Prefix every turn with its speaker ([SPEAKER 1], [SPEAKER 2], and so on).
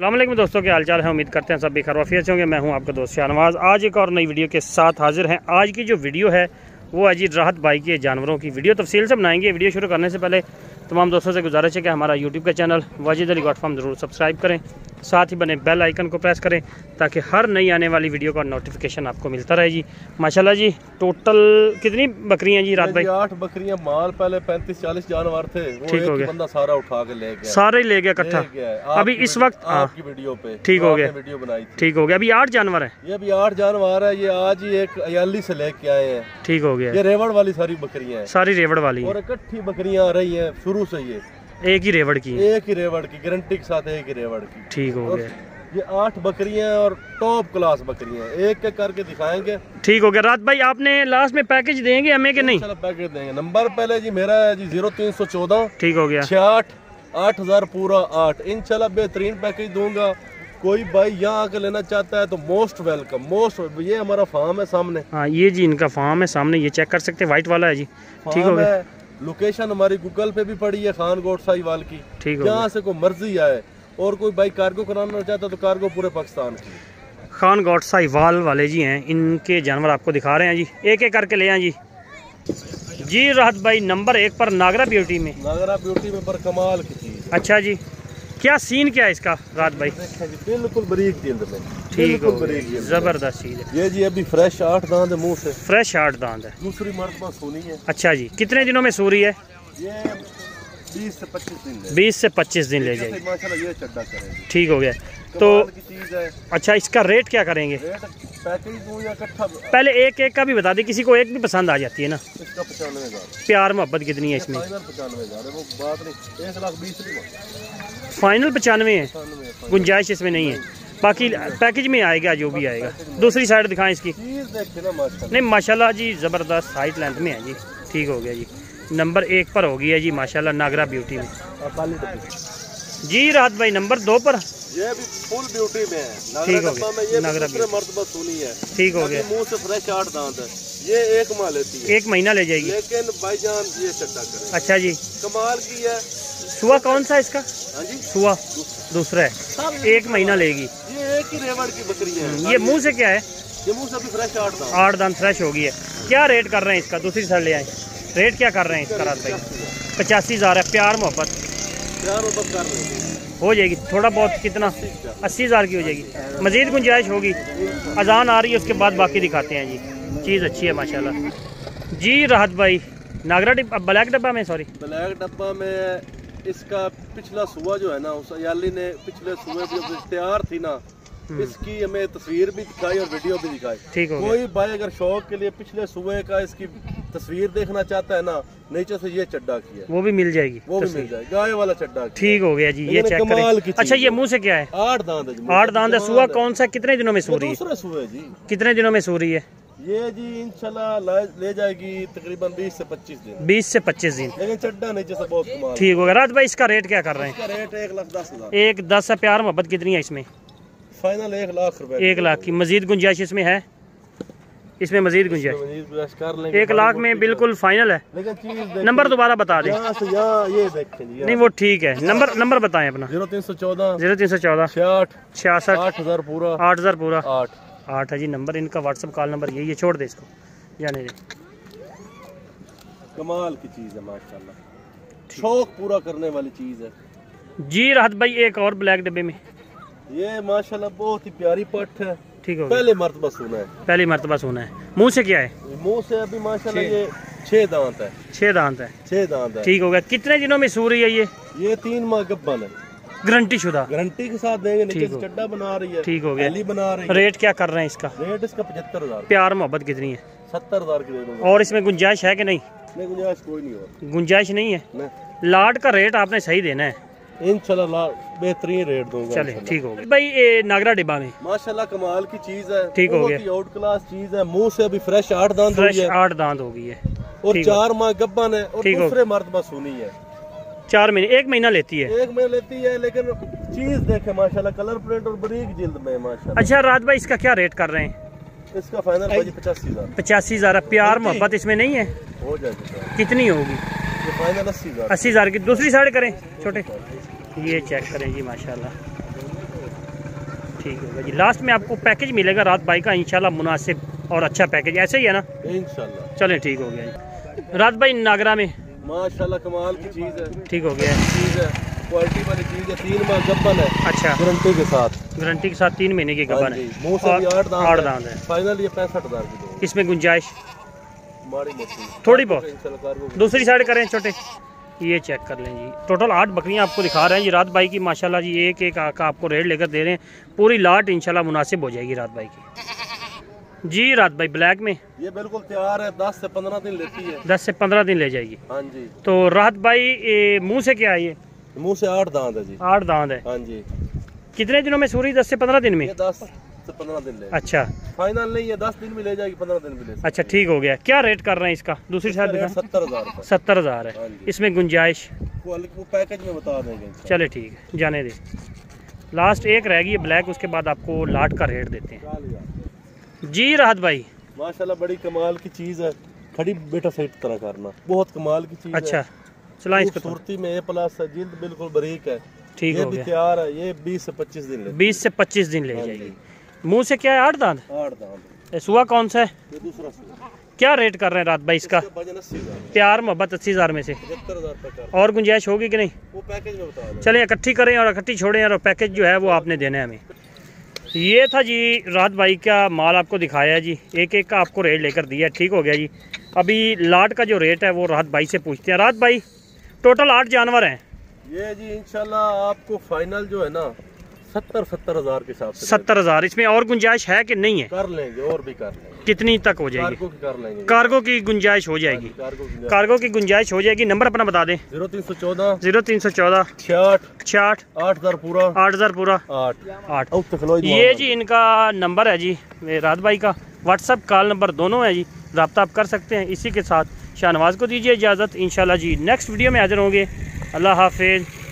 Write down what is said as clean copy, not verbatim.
[SPEAKER 1] अस्सलामुअलैकुम दोस्तों, के हाल चाल है। उम्मीद करते हैं सब खैर वाफियत होंगे। मैं हूं आपका दोस्त शाहनवाज। आज एक और नई वीडियो के साथ हाजिर हैं। आज की जो वीडियो है वो है जी राहत भाई के जानवरों की वीडियो तफसील से बनाएंगे। वीडियो शुरू करने से पहले तमाम दोस्तों से गुजारिश है कि हमारा यूट्यूब का channel Wajid Ali goat farm ज़रूर सब्सक्राइब करें, साथ ही बने बेल आइकन को प्रेस करें ताकि हर नई आने वाली वीडियो का नोटिफिकेशन आपको मिलता रहे जी। माशाल्लाह जी, टोटल कितनी बकरियां जी रात भाई?
[SPEAKER 2] 8 बकरियां। माल पहले 35-40 जानवर थे, वो
[SPEAKER 1] ठीक हो
[SPEAKER 2] एक
[SPEAKER 1] गया,
[SPEAKER 2] बंदा सारा उठा के ले गया,
[SPEAKER 1] सारे ही ले गया इकट्ठा। अभी इस वक्त
[SPEAKER 2] आपकी वीडियो पे
[SPEAKER 1] ठीक हो गया,
[SPEAKER 2] वीडियो बनाई थी।
[SPEAKER 1] ठीक हो गया। अभी 8 जानवर है,
[SPEAKER 2] ये अभी 8 जानवर है। ये आज ही एक अयाली से लेके आए हैं।
[SPEAKER 1] ठीक हो गया।
[SPEAKER 2] ये रेवड़ वाली सारी बकरियां हैं,
[SPEAKER 1] सारी रेवड़ वाली
[SPEAKER 2] और इकट्ठी बकरियां आ रही हैं शुरू से। ये
[SPEAKER 1] एक ही रेवड़ की,
[SPEAKER 2] एक ही रेवड़ की गारंटी के साथ, एक ही रेवड़ की।
[SPEAKER 1] ठीक हो गया।
[SPEAKER 2] ये 8 बकरियां और टॉप क्लास बकरियां, एक एक करके दिखाएंगे।
[SPEAKER 1] ठीक हो गया। रात भाई आपने लास्ट में पैकेज देंगे हमें कि नहीं?
[SPEAKER 2] पैकेज देंगे। नंबर पहले जी मेरा है जी 0314,
[SPEAKER 1] ठीक हो गया,
[SPEAKER 2] 66 8000 पूरा 8। इंशाल्लाह बेहतरीन पैकेज दूंगा। कोई भाई यहाँ आके लेना चाहता है तो मोस्ट वेलकम। ये हमारा फार्म है सामने।
[SPEAKER 1] हाँ, ये जी इनका फार्म है सामने, ये चेक कर सकते हैं, व्हाइट वाला है जी। ठीक हो गया।
[SPEAKER 2] लोकेशन हमारी गूगल पे भी पड़ी है, खान गोट साहिवाल की।
[SPEAKER 1] ठीक हो
[SPEAKER 2] यहाँ से कोई मर्जी आए, और कोई भाई कार्गो कराना चाहता तो कार्गो पूरे पाकिस्तान की।
[SPEAKER 1] खान गॉड साहिवाल वाले जी हैं, इनके जानवर आपको दिखा रहे हैं जी, एक एक करके ले आए जी। जी राहत भाई नंबर 1 पर नागरा ब्यूटी में,
[SPEAKER 2] नागरा ब्यूटी में पर कमाल की चीज।
[SPEAKER 1] अच्छा जी, क्या सीन क्या है इसका राहत भाई?
[SPEAKER 2] बिल्कुल बरीक जिल्द में,
[SPEAKER 1] ठीक हो, जबरदस्त चीज है।
[SPEAKER 2] ये जी अभी फ्रेश 8 दांत है मुंह से,
[SPEAKER 1] फ्रेश 8 दांत है।
[SPEAKER 2] दूसरी मर्तबा सोनी है।
[SPEAKER 1] अच्छा जी, कितने दिनों में सूरी है?
[SPEAKER 2] ये 20 से 25 दिन,
[SPEAKER 1] 20 से 25 दिन ले जाएगी।
[SPEAKER 2] माशाल्लाह ये चड्डा करेंगे।
[SPEAKER 1] ठीक हो गया। तो
[SPEAKER 2] की चीज है।
[SPEAKER 1] अच्छा, इसका रेट क्या करेंगे?
[SPEAKER 2] पैकेज दूं या इकट्ठा?
[SPEAKER 1] पहले एक एक का भी बता दें, किसी को एक भी पसंद आ जाती है ना।
[SPEAKER 2] इसका 95,000।
[SPEAKER 1] प्यार मोहब्बत कितनी है इसमें?
[SPEAKER 2] 95,000 है, वो बात नहीं। 1,20,000
[SPEAKER 1] फाइनल 95 है, गुंजाइश इसमें नहीं है। बाकी पैकेज में आएगा जो भी आएगा। दूसरी साइड दिखाएं इसकी। नहीं माशाल्लाह जी, ज़बरदस्त हाइट लेंथ में है जी। ठीक हो गया जी, नंबर 1 पर हो गया जी माशाल्लाह नागरा ब्यूटी में। जी राहत भाई नंबर 2 पर
[SPEAKER 2] ये भी फुल ब्यूटी में है।
[SPEAKER 1] ठीक हो गया, नागरा
[SPEAKER 2] मर्तबा सुनी है।
[SPEAKER 1] ठीक हो गया।
[SPEAKER 2] मुंह से फ्रेश 8 दांत है। ये 1 माह लेती है,
[SPEAKER 1] 1 महीना ले जाएगी।
[SPEAKER 2] लेकिन भाईजान ये चड्डा करे।
[SPEAKER 1] अच्छा जी,
[SPEAKER 2] कमाल की है।
[SPEAKER 1] सुआ कौन सा इसका?
[SPEAKER 2] हाँ जी,
[SPEAKER 1] सुआ दूसरा है, 1 महीना लेगी।
[SPEAKER 2] ये एक ही रेवड़ की बकरी है।
[SPEAKER 1] ये मुंह से क्या है?
[SPEAKER 2] ये मुंह से अभी फ्रेश
[SPEAKER 1] 8 दांत फ्रेश हो गई है। क्या रेट कर रहे हैं इसका? दूसरी साइड ले आए, रेट क्या कर रहे हैं इसका रात भाई? 85,000 है। प्यार मोहब्बत
[SPEAKER 2] कर रहे
[SPEAKER 1] हो जाएगी, थोड़ा बहुत कितना? 80,000 की हो जाएगी, मजीद गुंजाइश होगी। अजान आ रही है, उसके बाद बाकी दिखाते हैं जी। चीज़ अच्छी है माशाल्लाह जी। राहत भाई नागरा डिब्बा, ब्लैक डब्बा में, सॉरी
[SPEAKER 2] ब्लैक डब्बा में इसका पिछला सुआ जो है ना, उस अयाली ने पिछले सुए की जब तैयार थी ना, इसकी हमें तस्वीर भी दिखाई और वीडियो भी दिखाई।
[SPEAKER 1] ठीक हो गया।
[SPEAKER 2] कोई भाई अगर शौक के लिए पिछले सुबह का इसकी तस्वीर देखना चाहता है ना, नीचे से ये चड्डा किया, वो भी मिल जाएगी, वो भी मिल जाएगी। गाय वाला चड्डा।
[SPEAKER 1] ठीक हो गया जी, ये चेक करें। अच्छा, ये मुंह से क्या है?
[SPEAKER 2] 8 दांत है।
[SPEAKER 1] 8 दांत है। सुआ कौन सा, कितने दिनों में सो रही है?
[SPEAKER 2] दूसरा सुआ जी।
[SPEAKER 1] कितने दिनों में सो रही है
[SPEAKER 2] ये जी? इंशाल्लाह ले जाएगी तकरीबन 20 से 25 दिन।
[SPEAKER 1] 20 से 25 दिन,
[SPEAKER 2] लेकिन चड्डा नीचे से बहुत कमाल।
[SPEAKER 1] ठीक हो गया। रात भाई इसका रेट क्या कर रहे हैं?
[SPEAKER 2] इसका रेट 1,10,000।
[SPEAKER 1] 1,10 है। प्यार मोहब्बत कितनी है इसमें?
[SPEAKER 2] फाइनल 1 लाख रुपए।
[SPEAKER 1] 1 लाख की मजीद गुंजाइश इसमें है? इसमें मजीद गुंजाइश
[SPEAKER 2] कर लेंगे।
[SPEAKER 1] 1 लाख में बिल्कुल फाइनल है।
[SPEAKER 2] लेकिन चीज
[SPEAKER 1] नंबर दोबारा बता दें।
[SPEAKER 2] ये देखें जी।
[SPEAKER 1] नहीं वो ठीक है, नंबर बताएं अपना।
[SPEAKER 2] 0314
[SPEAKER 1] 66
[SPEAKER 2] 8,000 पूरा
[SPEAKER 1] 8,000 पूरा
[SPEAKER 2] 8
[SPEAKER 1] है जी नंबर इनका। व्हाट्सअप कॉल नंबर यही है, छोड़ दे इसको, जाने दे।
[SPEAKER 2] कमाल की चीज है माशाल्लाह, शौक पूरा करने वाली चीज है
[SPEAKER 1] जी। राहत भाई एक और ब्लैक डब्बे में,
[SPEAKER 2] ये माशाल्लाह बहुत ही प्यारी पट है।
[SPEAKER 1] ठीक हो,
[SPEAKER 2] पहले मर्तबा सुना है,
[SPEAKER 1] पहली मर्तबा सुना है। मुंह से क्या है?
[SPEAKER 2] मुंह से अभी माशाल्लाह ये 6 दांत है।
[SPEAKER 1] 6 दांत है।
[SPEAKER 2] 6 दांत है।
[SPEAKER 1] ठीक हो गया। कितने दिनों में सू रही है
[SPEAKER 2] ये 3 माह गब्बन है,
[SPEAKER 1] गारंटी शुदा,
[SPEAKER 2] गारंटी के साथ देंगे। नीचे से चड्डा बना रही है।
[SPEAKER 1] ठीक हो गया।
[SPEAKER 2] बना रही है।
[SPEAKER 1] रेट क्या कर रहे हैं इसका?
[SPEAKER 2] रेट इसका 75,000।
[SPEAKER 1] प्यार मोहब्बत कितनी है?
[SPEAKER 2] 70,000 की दे दूंगा।
[SPEAKER 1] और इसमें गुंजाइश है कि नहीं?
[SPEAKER 2] गुंजाइश कोई नहीं हो।
[SPEAKER 1] गुंजाइश नहीं है। लाट का रेट आपने सही देना है,
[SPEAKER 2] इंशाल्लाह बेहतरीन रेट दूंगा।
[SPEAKER 1] चले ठीक हो गया भाई। ये नागरा डिब्बा में
[SPEAKER 2] माशाल्लाह कमाल की चीज है।
[SPEAKER 1] ठीक हो गया।
[SPEAKER 2] आउट क्लास चीज है। मुंह से अभी फ्रेश 8 दांत
[SPEAKER 1] फ्रेश 8 दांत हो गई है,
[SPEAKER 2] और 4 माह गब्बन है, और दूसरे मर्तबा सुनी है।
[SPEAKER 1] 4 महीने, 1 महीना लेती है।
[SPEAKER 2] 1 महीना लेती है, लेकिन चीज देखे माशाल्लाह, कलर प्रिंट और बरीक जिल्द में माशाल्लाह।
[SPEAKER 1] अच्छा रात भाई इसका क्या रेट कर रहे हैं?
[SPEAKER 2] इसका फाइनल 85,000।
[SPEAKER 1] 85,000। प्यार मोहब्बत इसमें नहीं है?
[SPEAKER 2] हो जाएगा।
[SPEAKER 1] कितनी होगी?
[SPEAKER 2] फाइनल 80,000।
[SPEAKER 1] 80,000 की। दूसरी साइड करें छोटे, ये चेक करें जी माशाल्लाह। ठीक होगा जी। लास्ट में आपको पैकेज मिलेगा राहत भाई का इंशाल्लाह मुनासिब और अच्छा पैकेज, ऐसे ही है ना?
[SPEAKER 2] इंशाल्लाह।
[SPEAKER 1] चलें ठीक हो गया जी। राहत भाई नागरा में
[SPEAKER 2] माशाल्लाह कमाल की चीज़ है।
[SPEAKER 1] ठीक हो गया है,
[SPEAKER 2] चीज़ है, क्वालिटी वाली चीज़ है। 3 माह गब्बन है।
[SPEAKER 1] अच्छा,
[SPEAKER 2] गारंटी के साथ।
[SPEAKER 1] गारंटी के साथ 3 महीने की गबन है।
[SPEAKER 2] मुँह से भी 8
[SPEAKER 1] दांत है।
[SPEAKER 2] फाइनल ये 65,000 की दो।
[SPEAKER 1] इसमें गुंजाइश
[SPEAKER 2] माड़ी मोटी
[SPEAKER 1] थोड़ी बहुत। दूसरी साइड करें छोटे, ये चेक कर लें जी। टोटल 8 बकरियां आपको दिखा रहे हैं जी राहत भाई की माशाल्लाह जी। एक एक का आपको रेट लेकर दे रहे हैं, पूरी लाट इंशाल्लाह मुनासिब हो जाएगी राहत भाई की जी। राहत भाई ब्लैक में
[SPEAKER 2] ये बिल्कुल तैयार है, 10 से 15 दिन लेती है।
[SPEAKER 1] 10 से 15 दिन ले जाएगी।
[SPEAKER 2] हाँ जी।
[SPEAKER 1] तो राहत भाई मुंह से क्या है ये?
[SPEAKER 2] मुंह से 8 दांत है जी।
[SPEAKER 1] 8 दांत है।
[SPEAKER 2] हाँ जी।
[SPEAKER 1] कितने दिनों में सूरी? 10 से 15 दिन में।
[SPEAKER 2] ये 10 से 15 दिन ले।
[SPEAKER 1] अच्छा,
[SPEAKER 2] फाइनल नहीं है, 10 दिन में ले जाएगी, 15 दिन में ले।
[SPEAKER 1] अच्छा ठीक हो गया। क्या रेट कर रहे हैं इसका? दूसरी साइड
[SPEAKER 2] 70,000।
[SPEAKER 1] 70,000 है। इसमें गुंजाइश
[SPEAKER 2] वो पैकेज में बता देंगे।
[SPEAKER 1] चले ठीक है, जाने दे। लास्ट एक रह गई ब्लैक, उसके बाद आपको लाट का रेट देते हैं जी। राहत भाई
[SPEAKER 2] माशाल्लाह बड़ी कमाल की चीज़ है। खड़ी बेटा सेट तरह करना, बहुत कमाल की चीज़
[SPEAKER 1] अच्छा,
[SPEAKER 2] है।
[SPEAKER 1] चला इसको
[SPEAKER 2] खूबसूरती में A+ है, जिल्द बिल्कुल बारीक है।
[SPEAKER 1] ठीक
[SPEAKER 2] ये
[SPEAKER 1] हो
[SPEAKER 2] भी
[SPEAKER 1] गया।
[SPEAKER 2] तैयार है। ये 20 से 25 दिन ले।
[SPEAKER 1] 20 से 25 दिन ले जाएगी। मुंह से क्या है? 8 दांत।
[SPEAKER 2] 8 दांत।
[SPEAKER 1] सुआ कौन सा है?
[SPEAKER 2] ये दूसरा सूआ।
[SPEAKER 1] क्या रेट कर रहे हैं राहत भाई इसका?
[SPEAKER 2] वजन 80,000।
[SPEAKER 1] प्यार मोहब्बत 80,000 में से
[SPEAKER 2] 75,000 रुपये कर।
[SPEAKER 1] और गुंजाइश होगी कि नहीं?
[SPEAKER 2] वो पैकेज में बता दें।
[SPEAKER 1] चलें इकट्ठी करें और इकट्ठी छोड़ें, और पैकेज जो है वो आपने देना है हमें। ये था जी राहत भाई का माल आपको दिखाया है जी। एक एक का आपको रेट लेकर दिया। ठीक हो गया जी। अभी लाट का जो रेट है वो राहत भाई से पूछते हैं। राहत भाई टोटल 8 जानवर हैं
[SPEAKER 2] ये जी। इंशाल्लाह आपको फाइनल जो है ना 70,000 के हिसाब से
[SPEAKER 1] 70,000। इसमें और गुंजाइश है कि नहीं है?
[SPEAKER 2] कर लेंगे, और भी कर लेंगे।
[SPEAKER 1] कितनी तक हो जाएगी?
[SPEAKER 2] कार्गो की कर लेंगे।
[SPEAKER 1] कार्गो की गुंजाइश हो जाएगी। कार्गो की गुंजाइश हो जाएगी। नंबर अपना बता दें।
[SPEAKER 2] 0314
[SPEAKER 1] 0314
[SPEAKER 2] 66
[SPEAKER 1] 66
[SPEAKER 2] 8000 पूरा
[SPEAKER 1] 8000 पूरा
[SPEAKER 2] 8।
[SPEAKER 1] ये जी इनका नंबर है जी राहत भाई का। व्हाट्सअप कॉल नंबर दोनों है जी, रब्ता आप कर सकते हैं। इसी के साथ शाहनवाज को दीजिए इजाज़त। इंशाल्लाह जी नेक्स्ट वीडियो में हाजिर होंगे। अल्लाह हाफिज़।